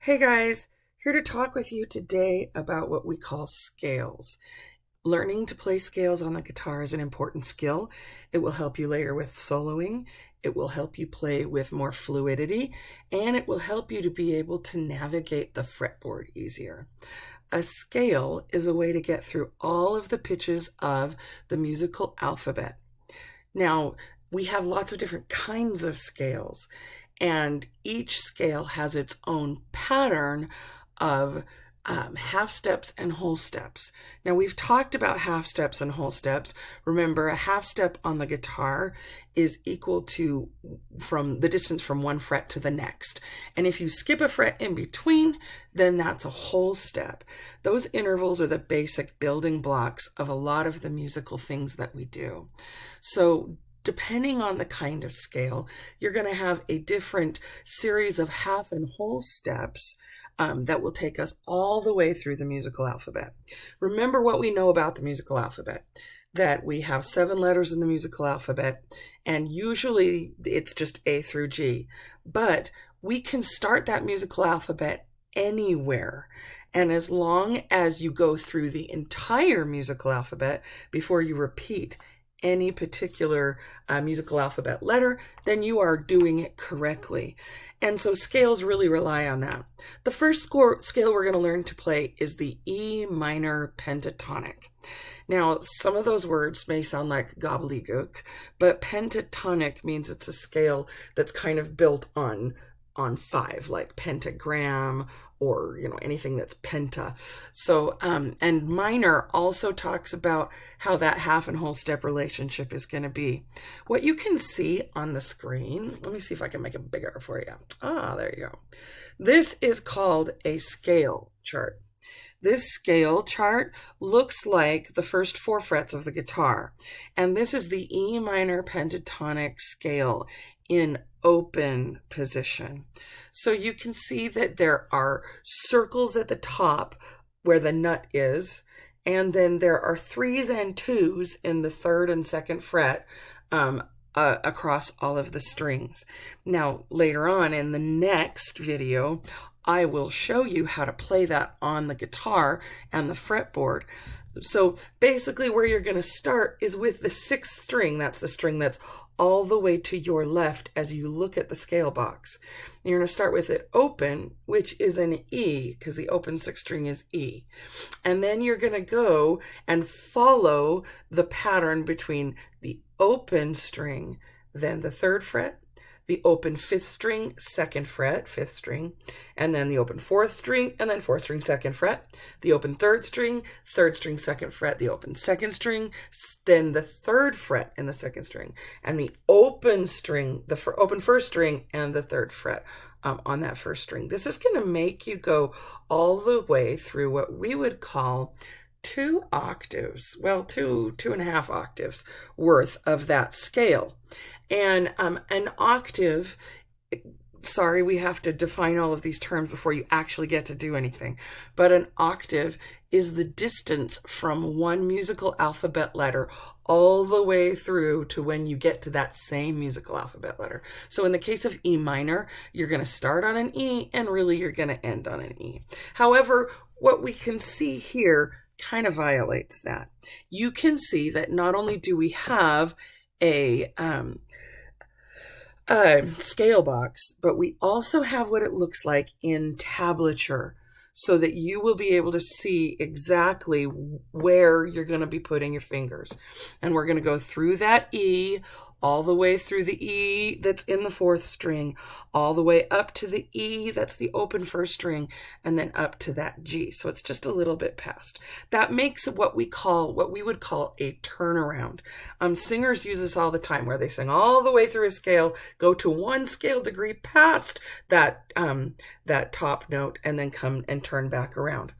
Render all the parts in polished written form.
Hey guys, here to talk with you today about what we call scales. Learning to play scales on the guitar is an important skill. It will help you later with soloing. It will help you play with more fluidity, and it will help you to be able to navigate the fretboard easier. A scale is a way to get through all of the pitches of the musical alphabet. Now, we have lots of different kinds of scales, and each scale has its own pattern of half steps and whole steps. Now, we've talked about half steps and whole steps. Remember, a half step on the guitar is equal to from the distance from one fret to the next. And if you skip a fret in between, then that's a whole step. Those intervals are the basic building blocks of a lot of the musical things that we do. So depending on the kind of scale, you're going to have a different series of half and whole steps that will take us all the way through the musical alphabet. Remember what we know about the musical alphabet, that we have 7 letters in the musical alphabet, and usually it's just A through G. But we can start that musical alphabet anywhere. And as long as you go through the entire musical alphabet before you repeat any particular musical alphabet letter, then you are doing it correctly. And so scales really rely on that. The first scale we're going to learn to play is the E minor pentatonic. Now, some of those words may sound like gobbledygook, but pentatonic means it's a scale that's kind of built on 5, like pentagram or anything that's penta. So and minor also talks about how that half and whole step relationship is going to be. What you can see on the screen, let me see if I can make it bigger for you. There you go. This is called a scale chart. This scale chart looks like the first 4 frets of the guitar, and this is the E minor pentatonic scale in open position. So you can see that there are circles at the top where the nut is, and then there are 3s and 2s in the 3rd and 2nd fret across all of the strings. Now, later on in the next video, I will show you how to play that on the guitar and the fretboard. So basically where you're going to start is with the 6th string. That's the string that's all the way to your left as you look at the scale box. You're going to start with it open, which is an E, because the open 6th string is E. And then you're going to go and follow the pattern between the open string, then the 3rd fret, the open 5th string, 2nd fret, 5th string, and then the open 4th string, and then 4th string, 2nd fret, the open 3rd string, 3rd string, 2nd fret, the open 2nd string, then the 3rd fret in the 2nd string, and the open string, the open 1st string, and the 3rd fret on that 1st string. This is going to make you go all the way through what we would call 2 octaves, well, 2.5 octaves worth of that scale. And an octave, sorry, we have to define all of these terms before you actually get to do anything, but an octave is the distance from one musical alphabet letter all the way through to when you get to that same musical alphabet letter. So in the case of E minor, you're going to start on an E, and really you're going to end on an E. However, what we can see here kind of violates that. You can see that not only do we have a scale box, but we also have what it looks like in tablature, so that you will be able to see exactly where you're going to be putting your fingers. And we're going to go through that E, all the way through the E that's in the 4th string, all the way up to the E that's the open 1st string, and then up to that G. So it's just a little bit past. That makes what we would call a turnaround. Singers use this all the time, where they sing all the way through a scale, go to 1 scale degree past that top note, and then come and turn back around.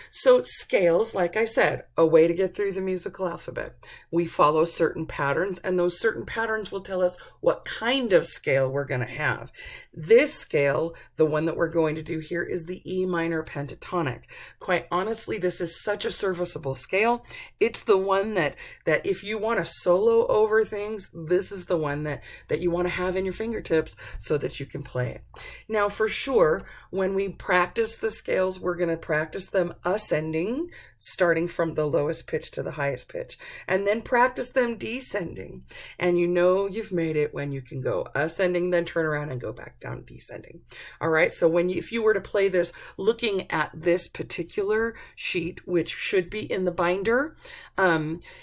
So scales, like I said, a way to get through the musical alphabet. We follow certain patterns, and those certain patterns will tell us what kind of scale we're going to have. This scale, the one that we're going to do here, is the E minor pentatonic. Quite honestly, this is such a serviceable scale. It's the one that if you want to solo over things, this is the one that you want to have in your fingertips so that you can play it. Now, for sure, when we practice the scales, we're going to practice them ascending, starting from the lowest pitch to the highest pitch, and then practice them descending. And you know you've made it when you can go ascending, then turn around and go back down descending. All right, so if you were to play this looking at this particular sheet, which should be in the binder,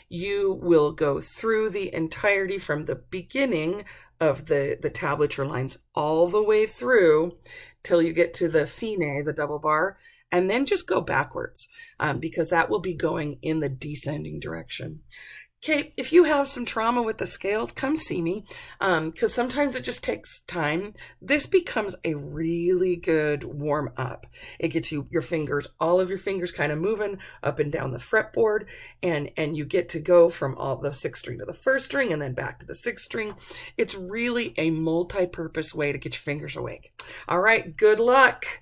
you will go through the entirety from the beginning of the tablature lines all the way through till you get to the fine, the double bar, and then just go backwards because that will be going in the descending direction. Okay, if you have some trauma with the scales, come see me because sometimes it just takes time. This becomes a really good warm up. It gets your fingers, all of your fingers kind of moving up and down the fretboard, and you get to go from all the sixth string to the first string and then back to the sixth string. It's really a multi-purpose way to get your fingers awake. All right, good luck.